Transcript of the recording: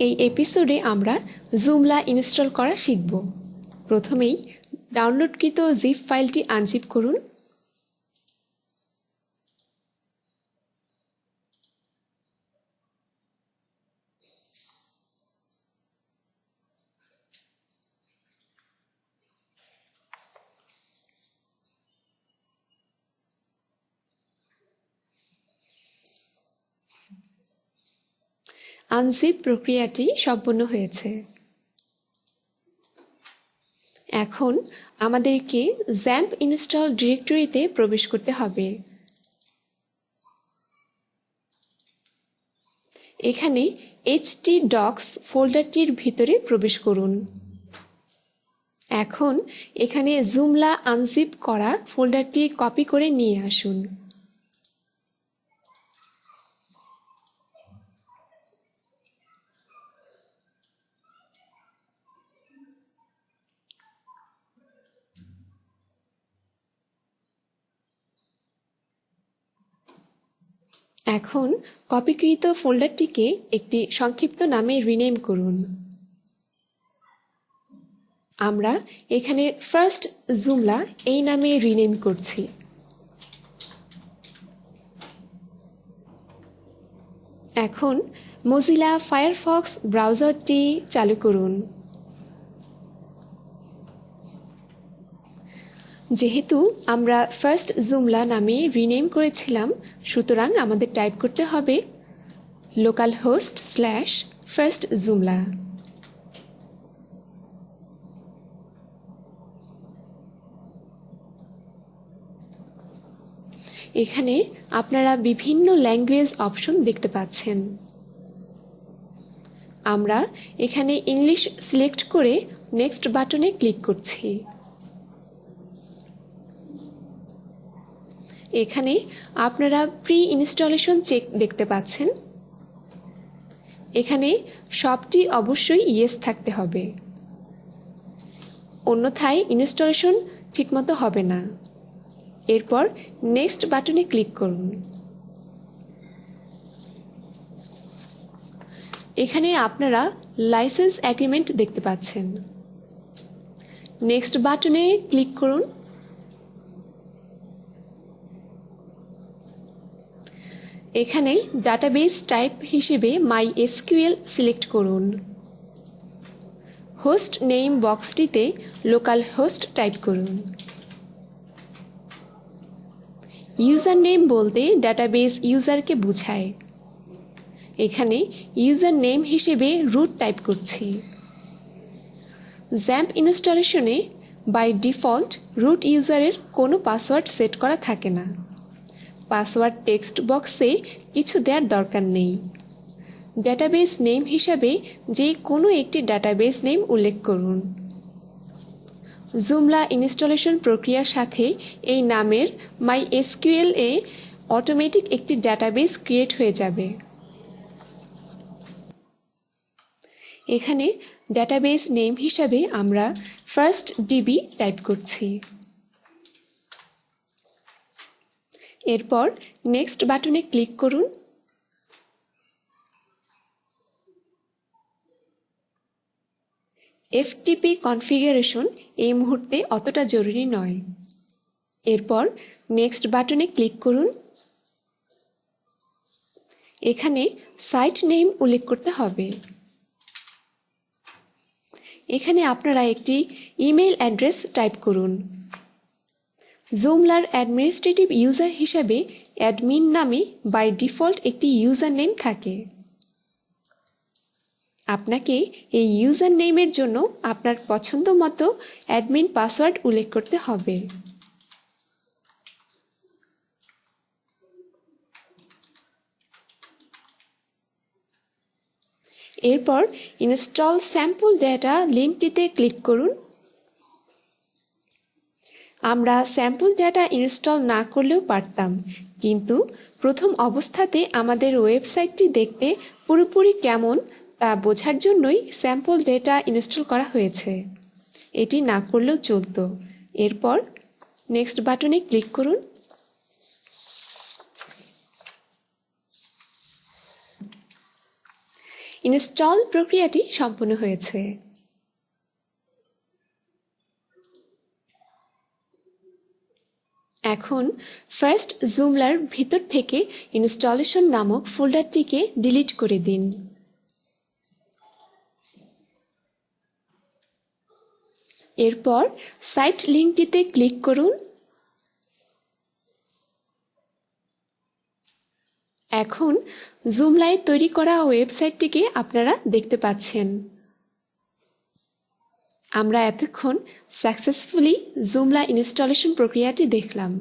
এই এপিসোডে আমরা জুমলা ইনস্টল করা শিখব। প্রথমেই ডাউনলোডকৃত জিপ ফাইলটি আনজিপ করুন। আনজিপ প্রক্রিয়াটি সম্পন্ন হয়েছে। এখন আমাদেরকে জ্যাম্প ইনস্টল ডিরেক্টরিতে প্রবেশ করতে হবে। এখানে htdocs ফোল্ডারটির ভিতরে প্রবেশ করুন। এখন এখানে জুমলা আনজিপ করা ফোল্ডারটি কপি করে নিয়ে আসুন। এখন কপিকৃত ফোল্ডারটিকে একটি সংক্ষিপ্ত নামে রিনেম করুন। আমরা এখানে ফার্স্ট জুমলা এই নামে রিনেম করছি। এখন মজিলা ফায়ারফক্স ব্রাউজারটি চালু করুন। যেহেতু আমরা ফার্স্ট জুমলা নামে রিনেম করেছিলাম, সুতরাং আমাদের টাইপ করতে হবে localhost/firstjoomla। এখানে আপনারা বিভিন্ন ল্যাঙ্গুয়েজ অপশন দেখতে পাচ্ছেন। আমরা এখানে ইংলিশ সিলেক্ট করে নেক্সট বাটনে ক্লিক করছি। এখানে আপনারা প্রি ইনস্টলেশন চেক দেখতে পাচ্ছেন। এখানে সবটি অবশ্যই ইয়েস থাকতে হবে, অন্যথায় ইনস্টলেশন ঠিকমতো হবে না। এরপর নেক্সট বাটনে ক্লিক করুন। এখানে আপনারা লাইসেন্স এগ্রিমেন্ট দেখতে পাচ্ছেন। নেক্সট বাটনে ক্লিক করুন। এখানে ডাটাবেস টাইপ হিসেবে MySQL সিলেক্ট করুন। হোস্ট নেম বক্সটিতে লোকাল হোস্ট টাইপ করুন। ইউজার নেম বলতে ডাটাবেস ইউজারকে বোঝায়। এখানে ইউজার নেম হিসেবে রুট টাইপ করছি। জ্যাম্প ইনস্টলেশনে বাই ডিফল্ট রুট ইউজারের কোনো পাসওয়ার্ড সেট করা থাকে না। পাসওয়ার্ড টেক্সট বক্সে কিছু দেওয়ার দরকার নেই। ডাটাবেস নেম হিসাবে যে কোনো একটি ডাটাবেস নেম উল্লেখ করুন। জুমলা ইনস্টলেশন প্রক্রিয়ার সাথে এই নামের MySQL এ অটোমেটিক একটি ডাটাবেস ক্রিয়েট হয়ে যাবে। এখানে ডাটাবেস নেম হিসাবে আমরা ফার্স্ট ডিবি টাইপ করছি। এরপর নেক্সট বাটনে ক্লিক করুন। FTP কনফিগারেশন এই মুহূর্তে অতটা জরুরি নয়। এরপর নেক্সট বাটনে ক্লিক করুন। এখানে সাইট নেম উল্লেখ করতে হবে। এখানে আপনারা একটি ইমেল অ্যাড্রেস টাইপ করুন। জুমলার অ্যাডমিনিস্ট্রেটিভ ইউজার হিসাবে অ্যাডমিন নামে বাই ডিফল্ট একটি ইউজার নেম থাকে। আপনাকে এই ইউজার নেমের জন্য আপনার পছন্দ মতো অ্যাডমিন পাসওয়ার্ড উল্লেখ করতে হবে। এরপর ইনস্টল স্যাম্পল ডেটা লিঙ্কটিতে ক্লিক করুন। আমরা স্যাম্পল ডেটা ইনস্টল না করলেও পারতাম, কিন্তু প্রথম অবস্থাতে আমাদের ওয়েবসাইটটি দেখতে পুরোপুরি কেমন তা বোঝার জন্যই স্যাম্পল ডেটা ইনস্টল করা হয়েছে। এটি না করলেও চলতো। এরপর নেক্সট বাটনে ক্লিক করুন। ইনস্টল প্রক্রিয়াটি সম্পূর্ণ হয়েছে। এখন ফার্স্ট জুমলার ভিতর থেকে ইনস্টলেশন নামক ফোল্ডারটিকে ডিলিট করে দিন। এরপর সাইট লিঙ্কটিতে ক্লিক করুন। এখন জুমলায় তৈরি করা ওয়েবসাইটটিকে আপনারা দেখতে পাচ্ছেন। আমরা এতক্ষণ সাকসেসফুলি জুমলা ইনস্টলেশন প্রক্রিয়াটি দেখলাম।